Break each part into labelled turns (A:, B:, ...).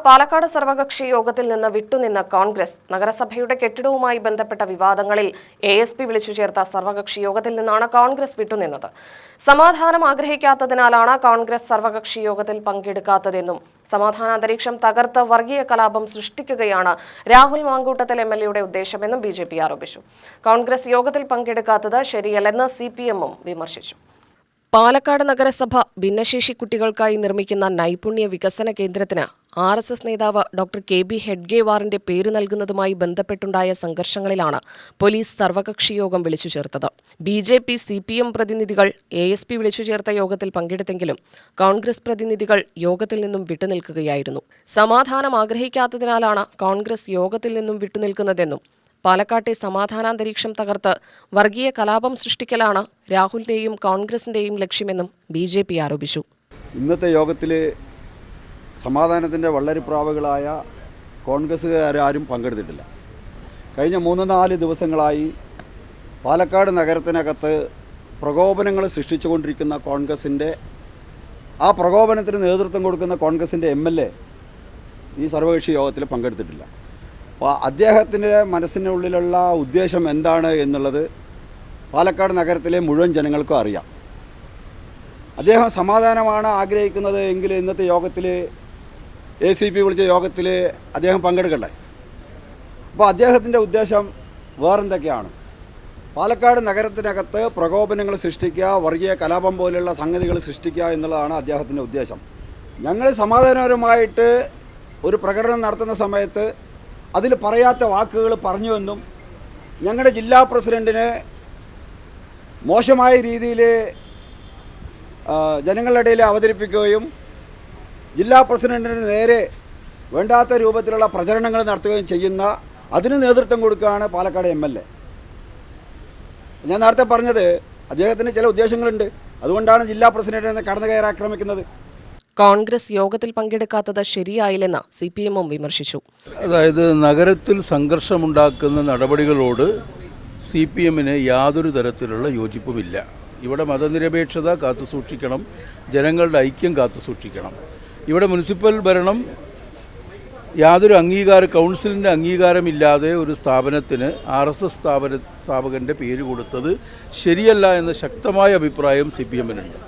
A: പാലക്കാട് സർവകക്ഷി യോഗത്തിൽ നിന്ന് വിട്ടുനിന്ന കോൺഗ്രസ് നഗരസഭയുടെ കെട്ടിടവുമായി ബന്ധപ്പെട്ട വിവാദങ്ങളിൽ ASP വിളിച്ചു ചേർത്ത സർവകക്ഷി യോഗത്തിൽ നിന്നാണ് കോൺഗ്രസ് വിട്ടുനിന്നത്. സമാധാനം ആഗ്രഹിക്കാത്തതിനാലാണ് കോൺഗ്രസ് സർവകക്ഷി യോഗത്തിൽ പങ്കെടുക്കാത്തതെന്നും സമാധാന അന്തരീക്ഷം തകർത്ത് വർഗീയ കലാപം സൃഷ്ടിക്കുകയാണ് രാഹുൽ മാങ്കൂട്ടത്തിൽ MLAയുടെ ഉദ്ദേശമെന്നും BJP ആരോപിച്ചു. കോൺഗ്രസ് യോഗത്തിൽ പങ്കെടുക്കാത്തത് ശരിയല്ലെന്ന് CPM-ഉം വിമർശിച്ചു. പാലക്കാട് നഗരസഭ ഭിന്നശേഷി കുട്ടികൾക്കായി നിർമ്മിക്കുന്ന നൈപുണ്യ വികസന കേന്ദ്രത്തിന് RSS നേതാവ് ഡോക്ടർ KB ഹെഡ്ഗേവാറിന്റെ പേര് നൽകുന്നതുമായി ബന്ധപ്പെട്ടുണ്ടായ സംഘർഷങ്ങളിലാണ് പോലീസ് സർവകക്ഷി യോഗം വിളിച്ചു ചേർത്തത്. BJP CPM പ്രതിനിധികൾ ASP വിളിച്ചു ചേർത്ത യോഗത്തിൽ പങ്കെടുത്തെങ്കിലും കോൺഗ്രസ് പ്രതിനിധികൾ യോഗത്തിൽ നിന്നും വിട്ടുനിൽക്കുകയായിരുന്നു. സമാധാനം ആഗ്രഹിക്കാത്തതിനാലാണ് കോൺഗ്രസ് യോഗത്തിൽ നിന്നും വിട്ടുനിൽക്കുന്നതെന്നും പാലക്കാട്ടെ സമാധാനാന്തരീക്ഷം തകർത്ത് വർഗീയ കലാപം സൃഷ്ടിക്കലാണ് രാഹുലിന്റെയും കോൺഗ്രസിന്റെയും ലക്ഷ്യമെന്നും BJP ആരോപിച്ചു.
B: ഇന്നത്തെ യോഗത്തിൽ സമാധാനത്തിൻ്റെ വള്ളരിപ്രാവുകളായ കോൺഗ്രസ്സുകാരും പങ്കെടുത്തിട്ടില്ല. കഴിഞ്ഞ 3-4 ദിവസങ്ങളായി പാലക്കാട് നഗരത്തിനകത്ത് പ്രകോപനങ്ങൾ സൃഷ്ടിച്ചുകൊണ്ടിരിക്കുന്ന കോൺഗ്രസിൻ്റെ ആ പ്രകോപനത്തിന് നേതൃത്വം കൊടുക്കുന്ന കോൺഗ്രസിൻ്റെ MLA ഈ സർവകക്ഷി യോഗത്തിൽ പങ്കെടുത്തിട്ടില്ല. അപ്പോൾ അദ്ദേഹത്തിൻ്റെ മനസ്സിനുള്ളിലുള്ള ഉദ്ദേശം എന്താണ് എന്നുള്ളത് പാലക്കാട് നഗരത്തിലെ മുഴുവൻ ജനങ്ങൾക്കും അറിയാം. അദ്ദേഹം സമാധാനമാണ് ആഗ്രഹിക്കുന്നത് എങ്കിൽ ഇന്നത്തെ യോഗത്തിൽ ACP വിളിച്ച യോഗത്തിൽ അദ്ദേഹം പങ്കെടുക്കണ്ടേ? അപ്പോൾ അദ്ദേഹത്തിൻ്റെ ഉദ്ദേശം വേറെന്തൊക്കെയാണ്? പാലക്കാട് നഗരത്തിനകത്ത് പ്രകോപനങ്ങൾ സൃഷ്ടിക്കുക, വർഗീയ കലാപം പോലെയുള്ള സംഗതികൾ സൃഷ്ടിക്കുക എന്നുള്ളതാണ് അദ്ദേഹത്തിൻ്റെ ഉദ്ദേശം. ഞങ്ങൾ സമാധാനപരമായിട്ട് ഒരു പ്രകടനം നടത്തുന്ന സമയത്ത് അതിൽ പറയാത്ത വാക്കുകൾ പറഞ്ഞുവെന്നും ഞങ്ങളുടെ ജില്ലാ പ്രസിഡന്റിനെ മോശമായ രീതിയിൽ ജനങ്ങളുടെ ഇടയിൽ അവതരിപ്പിക്കുകയും ജില്ലാ പ്രസിഡന്റിന് നേരെ വേണ്ടാത്ത രൂപത്തിലുള്ള പ്രചരണങ്ങൾ നടത്തുകയും ചെയ്യുന്ന അതിന് നേതൃത്വം കൊടുക്കുകയാണ് പാലക്കാട് MLA. ഞാൻ നേരത്തെ പറഞ്ഞത് അദ്ദേഹത്തിന് ചില ഉദ്ദേശങ്ങളുണ്ട്. അതുകൊണ്ടാണ് ജില്ലാ പ്രസിഡന്റിനെ കടന്നു കയറി ആക്രമിക്കുന്നത്.
A: കോൺഗ്രസ് യോഗത്തിൽ പങ്കെടുക്കാത്തത് ശരിയായില്ലെന്ന് CPM-ഉം വിമർശിച്ചു.
C: അതായത് നഗരത്തിൽ സംഘർഷമുണ്ടാക്കുന്ന നടപടികളോട് CPM-ന് യാതൊരു തരത്തിലുള്ള യോജിപ്പുമില്ല. ഇവിടെ മതനിരപേക്ഷത കാത്തുസൂക്ഷിക്കണം, ജനങ്ങളുടെ ഐക്യം കാത്തുസൂക്ഷിക്കണം. ഇവിടെ മുനിസിപ്പൽ ഭരണം യാതൊരു കൗൺസിലിൻ്റെ അംഗീകാരമില്ലാതെ ഒരു സ്ഥാപനത്തിന് RSS സ്ഥാപകൻ്റെ പേര് കൊടുത്തത് ശരിയല്ല എന്ന ശക്തമായ അഭിപ്രായം CPM-നുണ്ട്.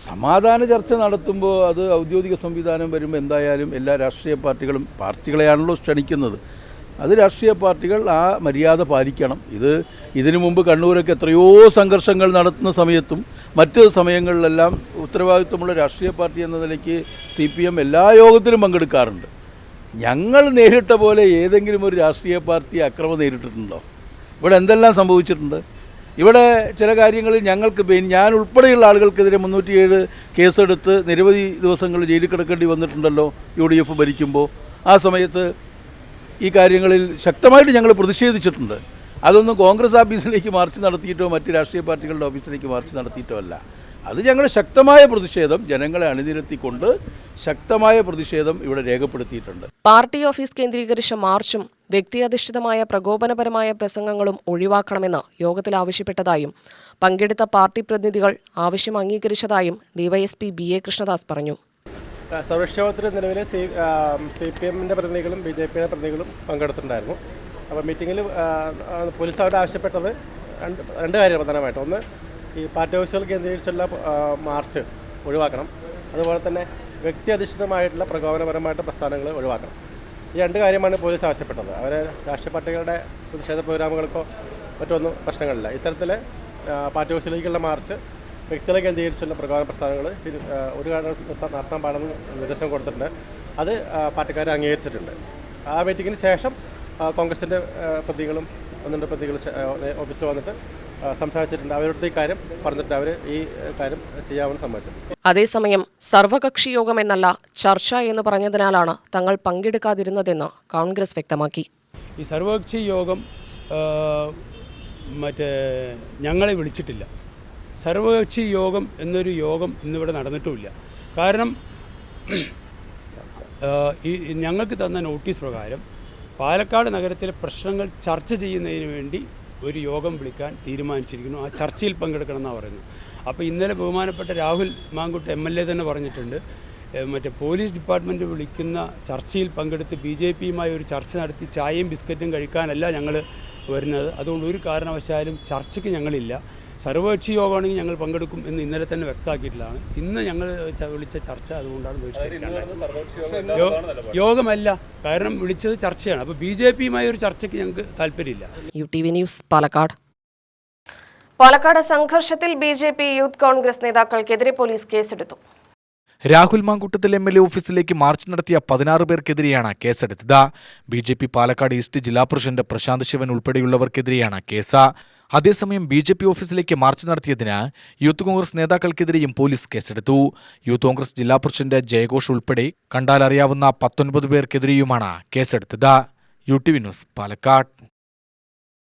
C: സമാധാന ചർച്ച നടത്തുമ്പോൾ അത് ഔദ്യോഗിക സംവിധാനം വരുമ്പോൾ എന്തായാലും എല്ലാ രാഷ്ട്രീയ പാർട്ടികളെയാണല്ലോ ക്ഷണിക്കുന്നത്. അത് രാഷ്ട്രീയ പാർട്ടികൾ ആ മര്യാദ പാലിക്കണം. ഇതിനു മുമ്പ് കണ്ണൂരൊക്കെ എത്രയോ സംഘർഷങ്ങൾ നടത്തുന്ന സമയത്തും മറ്റ് സമയങ്ങളിലെല്ലാം ഉത്തരവാദിത്വമുള്ള രാഷ്ട്രീയ പാർട്ടി എന്ന നിലയ്ക്ക് CPM എല്ലാ യോഗത്തിലും പങ്കെടുക്കാറുണ്ട്. ഞങ്ങൾ നേരിട്ട പോലെ ഏതെങ്കിലും ഒരു രാഷ്ട്രീയ പാർട്ടി അക്രമം നേരിട്ടിട്ടുണ്ടോ? ഇവിടെ എന്തെല്ലാം സംഭവിച്ചിട്ടുണ്ട്? ഇവിടെ ചില കാര്യങ്ങളിൽ ഞാൻ ഉൾപ്പെടെയുള്ള ആളുകൾക്കെതിരെ 307 കേസെടുത്ത് നിരവധി ദിവസങ്ങൾ ജയിലിൽ കിടക്കേണ്ടി വന്നിട്ടുണ്ടല്ലോ UDF ഭരിക്കുമ്പോൾ. ആ സമയത്ത് ഈ കാര്യങ്ങളിൽ ശക്തമായിട്ട് ഞങ്ങൾ പ്രതിഷേധിച്ചിട്ടുണ്ട്. അതൊന്നും കോൺഗ്രസ് ഓഫീസിലേക്ക് മാർച്ച് നടത്തിയിട്ടോ മറ്റ് രാഷ്ട്രീയ പാർട്ടികളുടെ ഓഫീസിലേക്ക് മാർച്ച് നടത്തിയിട്ടോ അല്ല. അത് ഞങ്ങൾ ശക്തമായ പ്രതിഷേധം ജനങ്ങളെ അണിനിരത്തിക്കൊണ്ട് ശക്തമായ പ്രതിഷേധം ഇവിടെ രേഖപ്പെടുത്തിയിട്ടുണ്ട്.
A: പാർട്ടി ഓഫീസ് കേന്ദ്രീകരിച്ച മാർച്ചും വ്യക്തിയധിഷ്ഠിതമായ പ്രകോപനപരമായ പ്രസംഗങ്ങളും ഒഴിവാക്കണമെന്ന് യോഗത്തിൽ ആവശ്യപ്പെട്ടതായും പങ്കെടുത്ത പാർട്ടി പ്രതിനിധികൾ ആവശ്യം അംഗീകരിച്ചതായും DYSP BA കൃഷ്ണദാസ് പറഞ്ഞു.
D: സർവകക്ഷി നിലവിലെ CPM-ന്റെ പ്രതിനിധികളും BJP-യുടെ പ്രതിനിധികളും പങ്കെടുത്തിട്ടുണ്ടായിരുന്നു. അപ്പോൾ മീറ്റിങ്ങിൽ പോലീസ് അവരോട് ആവശ്യപ്പെട്ടത് രണ്ട് കാര്യങ്ങൾ പ്രധാനമായിട്ട്. ഒന്ന്, ഈ പാർട്ടി ഓഫീസുകൾ കേന്ദ്രീകരിച്ചുള്ള മാർച്ച് ഒഴിവാക്കണം. അതുപോലെ തന്നെ വ്യക്തിയധിഷ്ഠിതമായിട്ടുള്ള പ്രകോപനപരമായിട്ട് പ്രസ്ഥാനങ്ങൾ ഒഴിവാക്കണം. ഈ രണ്ട് കാര്യമാണ് പോലീസ് ആവശ്യപ്പെട്ടത്. അവരെ രാഷ്ട്രീയ പാർട്ടികളുടെ പ്രതിഷേധ പ്രോഗ്രാമുകൾക്കോ മറ്റൊന്നും പ്രശ്നങ്ങളില്ല. ഇത്തരത്തിൽ പാർട്ടി ഓഫീസിലേക്കുള്ള മാർച്ച് വ്യക്തികളെ കേന്ദ്രീകരിച്ചുള്ള പ്രകോപന പ്രസ്ഥാനങ്ങൾ ഒരു കാര്യം നടത്താൻ പാടെന്ന് നിർദ്ദേശം കൊടുത്തിട്ടുണ്ട്. അത് പാർട്ടിക്കാരെ അംഗീകരിച്ചിട്ടുണ്ട്. ആ മീറ്റിങ്ങിന് ശേഷം കോൺഗ്രസിൻ്റെ പ്രതികളും 1-2 പ്രതികൾ ഓഫീസിൽ വന്നിട്ട് സംസാരിച്ചിട്ടുണ്ട്. അവരുടെ ഈ കാര്യം പറഞ്ഞിട്ട് അവർ ഈ കാര്യം ചെയ്യാമെന്ന് സമ്മതിച്ചു.
A: അതേസമയം സർവകക്ഷി യോഗം എന്നല്ല ചർച്ച എന്ന് പറഞ്ഞതിനാലാണ് തങ്ങൾ പങ്കെടുക്കാതിരുന്നതെന്ന് കോൺഗ്രസ് വ്യക്തമാക്കി.
E: ഈ സർവകക്ഷി യോഗം ഞങ്ങളെ വിളിച്ചിട്ടില്ല. സർവകക്ഷി യോഗം എന്നൊരു യോഗം ഇന്നിവിടെ നടന്നിട്ടുമില്ല. കാരണം ഞങ്ങൾക്ക് തന്ന നോട്ടീസ് പ്രകാരം പാലക്കാട് നഗരത്തിലെ പ്രശ്നങ്ങൾ ചർച്ച ചെയ്യുന്നതിന് വേണ്ടി ഒരു യോഗം വിളിക്കാൻ തീരുമാനിച്ചിരിക്കുന്നു. ആ ചർച്ചയിൽ പങ്കെടുക്കണമെന്നാണ് പറയുന്നത്. അപ്പോൾ ഇന്നലെ ബഹുമാനപ്പെട്ട രാഹുൽ മാങ്കൂട്ട് MLA തന്നെ പറഞ്ഞിട്ടുണ്ട്, മറ്റേ പോലീസ് ഡിപ്പാർട്ട്മെൻറ്റ് വിളിക്കുന്ന ചർച്ചയിൽ പങ്കെടുത്ത് BJPയുമായി ഒരു ചർച്ച നടത്തി ചായയും ബിസ്ക്കറ്റും കഴിക്കാനല്ല ഞങ്ങൾ വരുന്നത്. അതുകൊണ്ട് ഒരു കാരണവശാലും ചർച്ചയ്ക്ക് ഞങ്ങളില്ല. സർവകക്ഷി യോഗമാണെങ്കിൽ ഞങ്ങൾ പങ്കെടുക്കും എന്ന് ഇന്നലെ തന്നെ വ്യക്തമാക്കിയിട്ടുള്ളതാണ്. ഇന്ന് ഞങ്ങൾ വിളിച്ച ചർച്ച അതുകൊണ്ടാണ് യോഗമല്ല, കാരണം വിളിച്ചത് ചർച്ചയാണ്. അപ്പോൾ BJPയുമായി ഒരു ചർച്ചയ്ക്ക് ഞങ്ങൾക്ക് താല്പര്യമില്ല.
A: UTV news Palakkad. പാലക്കാട് സംഘർഷത്തിൽ BJP യൂത്ത് കോൺഗ്രസ് നേതാക്കൾക്കെതിരെ പോലീസ് കേസെടുത്തു.
F: രാഹുൽ മാങ്കൂട്ടത്തിൽ MLA ഓഫീസിലേക്ക് മാർച്ച് നടത്തിയ 16 പേർക്കെതിരെയാണ് കേസെടുത്തത്. BJP പാലക്കാട് ഈസ്റ്റ് ജില്ലാ പ്രസിഡന്റ് പ്രശാന്ത് ശിവൻ ഉൾപ്പെടെയുള്ളവർക്കെതിരെയാണ് കേസ്. അതേസമയം BJP ഓഫീസിലേക്ക് മാർച്ച് നടത്തിയതിന് യൂത്ത് കോൺഗ്രസ് നേതാക്കൾക്കെതിരെയും പോലീസ് കേസെടുത്തു. യൂത്ത് കോൺഗ്രസ് ജില്ലാ പ്രസിഡന്റ് ജയഘോഷ് ഉൾപ്പെടെ കണ്ടാലറിയാവുന്ന 19 പേർക്കെതിരെയുമാണ് കേസെടുത്തത്. UTV news Palakkad.